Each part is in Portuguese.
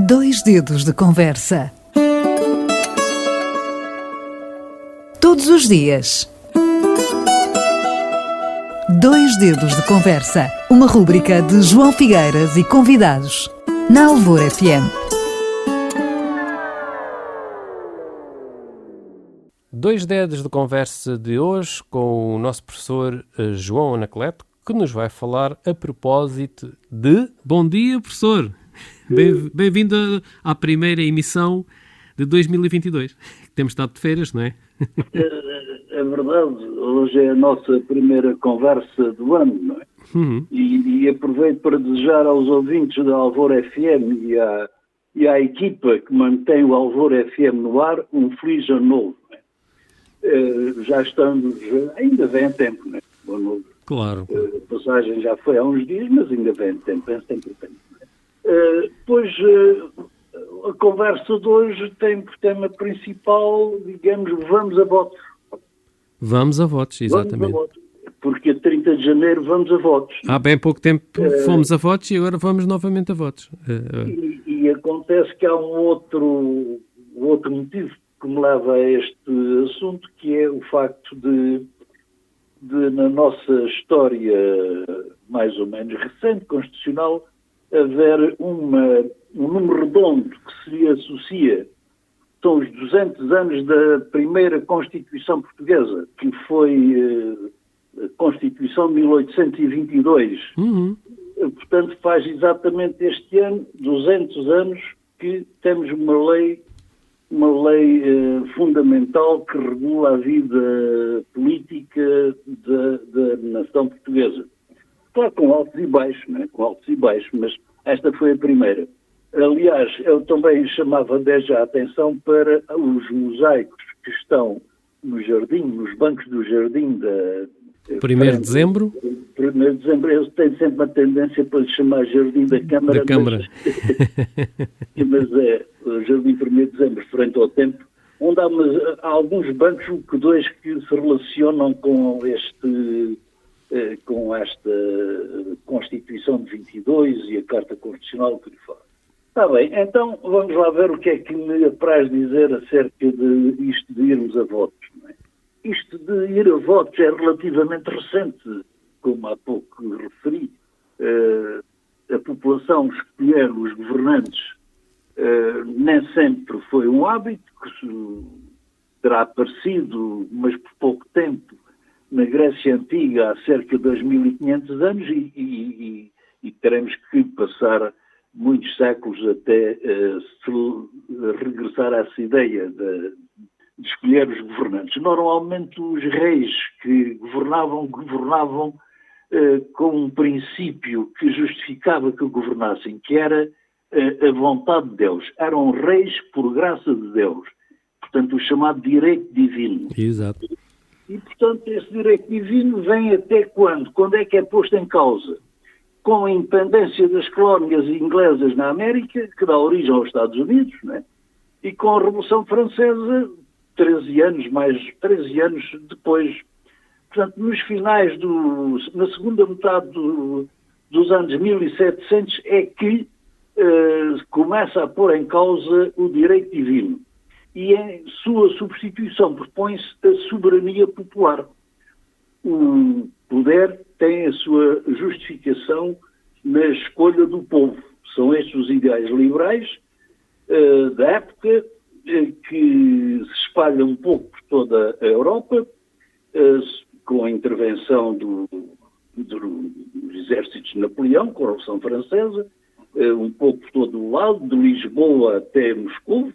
Dois dedos de conversa. Todos os dias. Dois dedos de conversa. Uma rúbrica de João Figueiras e convidados. Na Alvor FM. Dois dedos de conversa de hoje com o nosso professor João Anacleto, que nos vai falar a propósito de... Bom dia, professor! Bem-vindo à primeira emissão de 2022. Temos estado de férias, não é? É verdade, hoje é a nossa primeira conversa do ano, não é? Uhum. E aproveito para desejar aos ouvintes da Alvor FM e à equipa que mantém o Alvor FM no ar um feliz ano novo. Não é? Já estamos, ainda vem tempo, não é? Bom novo. Claro. A passagem já foi há uns dias, mas ainda vem tempo, é sempre tempo. Pois a conversa de hoje tem por tema principal, digamos, vamos a votos. Vamos a votos, exatamente. Vamos a votos, porque a 30 de janeiro vamos a votos. Há bem pouco tempo fomos a votos e agora vamos novamente a votos. E acontece que há um outro motivo que me leva a este assunto, que é o facto de na nossa história mais ou menos recente, constitucional, haver um número redondo que se associa, são os 200 anos da primeira Constituição Portuguesa, que foi a Constituição de 1822. Uhum. Portanto, faz exatamente este ano 200 anos que temos uma lei fundamental que regula a vida política da nação portuguesa. Claro, com altos e baixos, não é? Com altos e baixos, mas esta foi a primeira. Aliás, eu também chamava desde a atenção para os mosaicos que estão no jardim, nos bancos do jardim da... 1º de dezembro? 1º de dezembro, eu tenho sempre uma tendência para lhe chamar Jardim da Câmara. Da Câmara. Mas é o Jardim 1º de dezembro, frente ao tempo, onde há alguns bancos dois que se relacionam com esta Constituição de 22 e a Carta Constitucional que lhe fala. Está bem, então vamos lá ver o que é que me apraz dizer acerca de isto de irmos a votos. Não é? Isto de ir a votos é relativamente recente, como há pouco referi. A população escolher os governantes nem sempre foi um hábito, que terá aparecido, mas por pouco tempo, na Grécia Antiga há cerca de 2500 anos e teremos que passar muitos séculos até regressar a essa ideia de escolher os governantes. Normalmente os reis que governavam com um princípio que justificava que governassem, que era a vontade de Deus. Eram reis por graça de Deus. Portanto, o chamado direito divino. Exato. E, portanto, esse direito divino vem até quando? Quando é que é posto em causa? Com a independência das colónias inglesas na América, que dá origem aos Estados Unidos, né? E com a Revolução Francesa, 13 anos depois. Portanto, nos finais na segunda metade dos anos 1700 é que começa a pôr em causa o direito divino. E em sua substituição propõe-se a soberania popular. O poder tem a sua justificação na escolha do povo. São estes os ideais liberais da época que se espalham um pouco por toda a Europa, com a intervenção dos exércitos de Napoleão, com a Revolução Francesa, um pouco por todo o lado, de Lisboa até Moscou.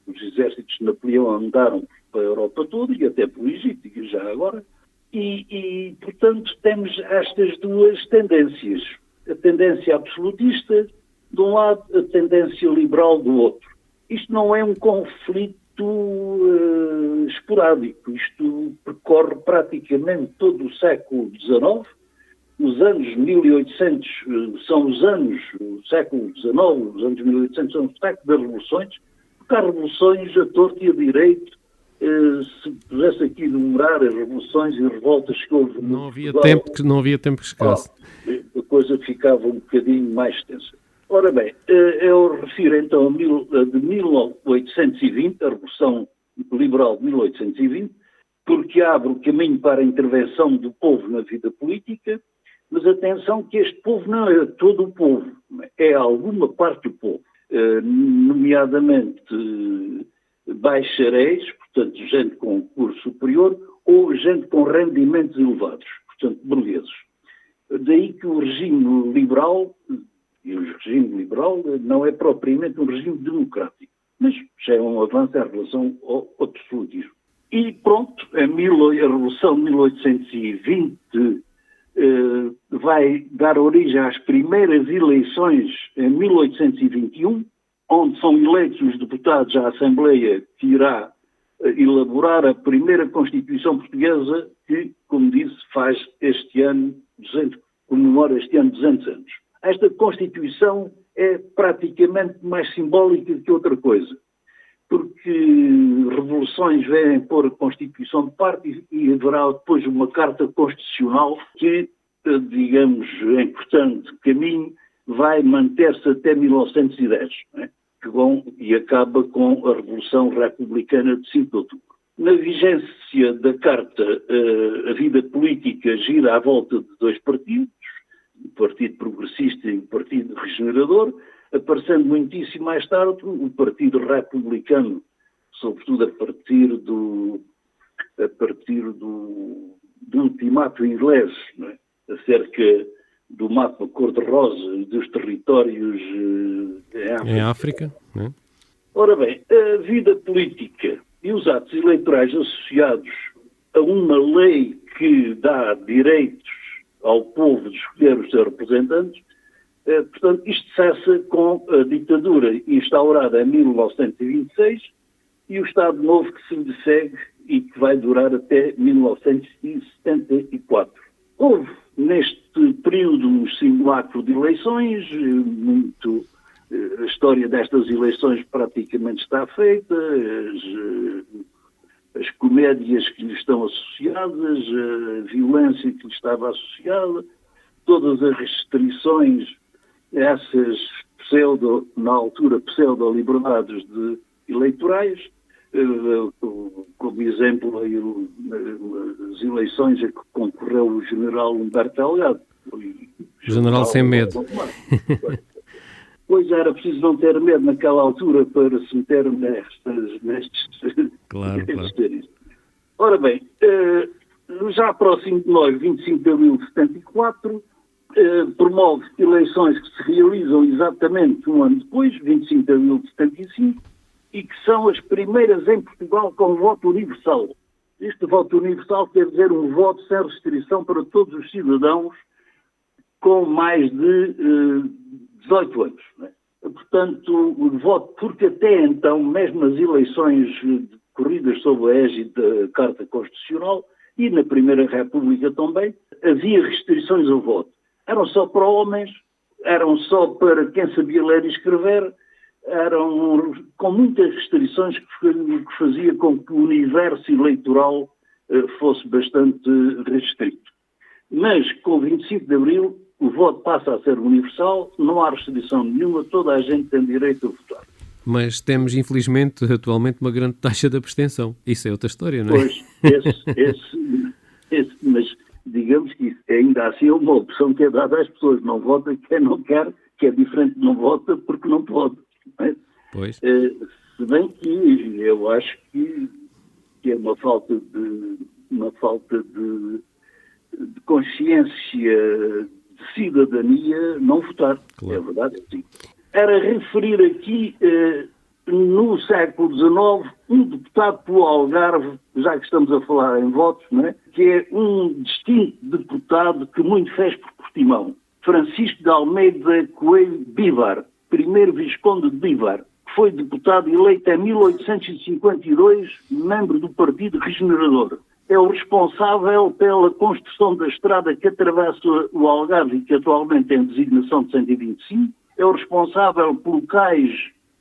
Os exércitos de Napoleão andaram para a Europa toda e até para o Egito, e já agora. E, portanto, temos estas duas tendências. A tendência absolutista, de um lado, a tendência liberal do outro. Isto não é um conflito esporádico. Isto percorre praticamente todo o século XIX. Os anos 1800 são os anos, o século XIX, os anos 1800 são o século das revoluções, porque há revoluções a torto e a direito. Se pusesse aqui enumerar as revoluções e revoltas que houve... Não havia tempo que chegasse. A coisa ficava um bocadinho mais extensa. Ora bem, eu refiro então de 1820, a Revolução Liberal de 1820, porque abre o caminho para a intervenção do povo na vida política, mas atenção que este povo não é todo o povo, é alguma parte do povo, nomeadamente bacharéis, portanto gente com curso superior, ou gente com rendimentos elevados, portanto burgueses. Daí que o regime liberal, e o regime liberal não é propriamente um regime democrático, mas já é um avanço em relação ao absolutismo. E pronto, a Revolução de 1820 vai dar origem às primeiras eleições em 1821, onde são eleitos os deputados à Assembleia que irá elaborar a primeira Constituição Portuguesa que, como disse, comemora este ano 200 anos. Esta Constituição é praticamente mais simbólica que outra coisa, porque revoluções vêm pôr a Constituição de parte e haverá depois uma Carta Constitucional que, digamos, em portanto caminho, vai manter-se até 1910, né? E acaba com a Revolução Republicana de 5 de outubro. Na vigência da Carta, a vida política gira à volta de dois partidos, o Partido Progressista e o Partido Regenerador, aparecendo muitíssimo mais tarde o Partido Republicano, sobretudo a partir do ultimato inglês, não é? Acerca do mapa cor-de-rosa e dos territórios em África. Né? Ora bem, a vida política e os atos eleitorais associados a uma lei que dá direitos ao povo de escolher os seus representantes, portanto, isto cessa com a ditadura instaurada em 1926 e o Estado Novo que se lhe segue e que vai durar até 1974. Houve neste período um simulacro de eleições, a história destas eleições praticamente está feita, as comédias que lhe estão associadas, a violência que lhe estava associada, todas as restrições, essas na altura pseudo-liberdades eleitorais, como exemplo aí, as eleições a que concorreu o general Humberto Delgado. General sem medo. Pois era preciso não ter medo naquela altura para se meter nestes... Claro. Ora bem, já próximo de nós, 25 de abril de 74, promove eleições que se realizam exatamente um ano depois, 25 de abril de 75, e que são as primeiras em Portugal com voto universal. Este voto universal quer dizer um voto sem restrição para todos os cidadãos com mais de 18 anos. Né? Portanto, o voto, porque até então, mesmo nas eleições decorridas sob a égide da Carta Constitucional e na Primeira República também, havia restrições ao voto. Eram só para homens, eram só para quem sabia ler e escrever, eram com muitas restrições que fazia com que o universo eleitoral fosse bastante restrito. Mas com 25 de Abril o voto passa a ser universal, não há restrição nenhuma, toda a gente tem direito a votar. Mas temos, infelizmente, atualmente uma grande taxa de abstenção. Isso é outra história, não é? Pois, mas digamos que isso ainda assim é uma opção que é dada às pessoas. Não vota quem não quer, que é diferente de não vota porque não pode. Não é? Pois. Se bem que eu acho que é uma falta de consciência, de cidadania, não votar. Claro. É verdade, é assim. Era referir aqui, no século XIX, um deputado pelo Algarve, já que estamos a falar em votos, não é? Que é um distinto deputado que muito fez por Portimão. Francisco de Almeida Coelho Bivar, primeiro Visconde de Bivar, que foi deputado eleito em 1852, membro do Partido Regenerador. É o responsável pela construção da estrada que atravessa o Algarve e que atualmente tem designação de 125. É o responsável pelo cais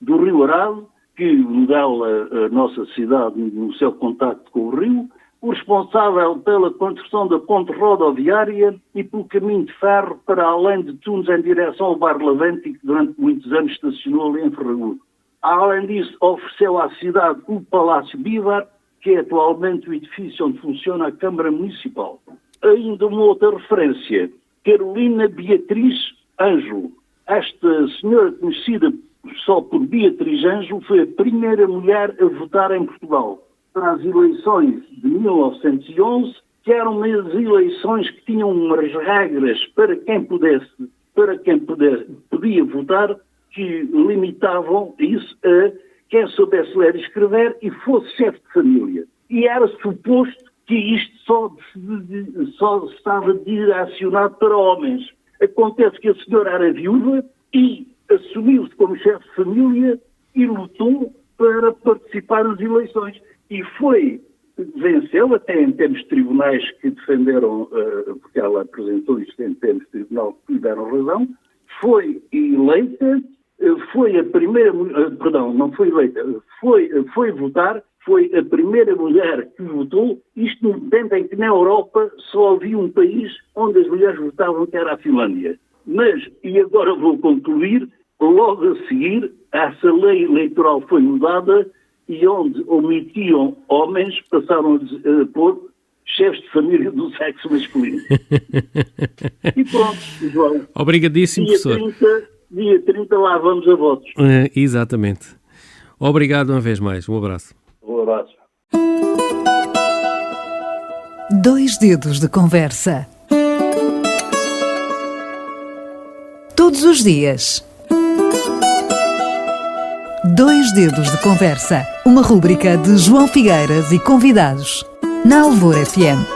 do Rio Arado, que modela a nossa cidade no seu contacto com o rio. o responsável pela construção da ponte rodoviária e pelo caminho de ferro para além de Tunes em direção ao Barlavento, que durante muitos anos estacionou ali em Ferragudo. Além disso, ofereceu à cidade o Palácio Bivar, que é atualmente o edifício onde funciona a Câmara Municipal. Ainda uma outra referência, Carolina Beatriz Ângelo. Esta senhora, conhecida só por Beatriz Ângelo, foi a primeira mulher a votar em Portugal para as eleições de 1911, que eram umas eleições que tinham umas regras para quem podia votar, que limitavam isso a quem soubesse ler e escrever e fosse chefe de família. E era suposto que isto só estava direcionado para homens. Acontece que a senhora era viúva e assumiu-se como chefe de família e lutou para participar nas eleições. E venceu até em termos de tribunais que defenderam, porque ela apresentou isto em termos de tribunal que lhe deram razão, foi eleita, foi a primeira, não foi eleita, foi votar, foi a primeira mulher que votou, isto no tempo em que na Europa só havia um país onde as mulheres votavam, que era a Finlândia. Mas, e agora vou concluir, logo a seguir, essa lei eleitoral foi mudada e onde omitiam homens, passaram a pôr chefes de família do sexo masculino. E pronto, João. Obrigadíssimo, professor. Dia 30 lá vamos a votos. Exatamente. Obrigado uma vez mais. Um abraço. Um abraço. 2 dedos de conversa. Todos os dias. 2 dedos de conversa. Uma rúbrica de João Figueiras e convidados. Na Alvor FM.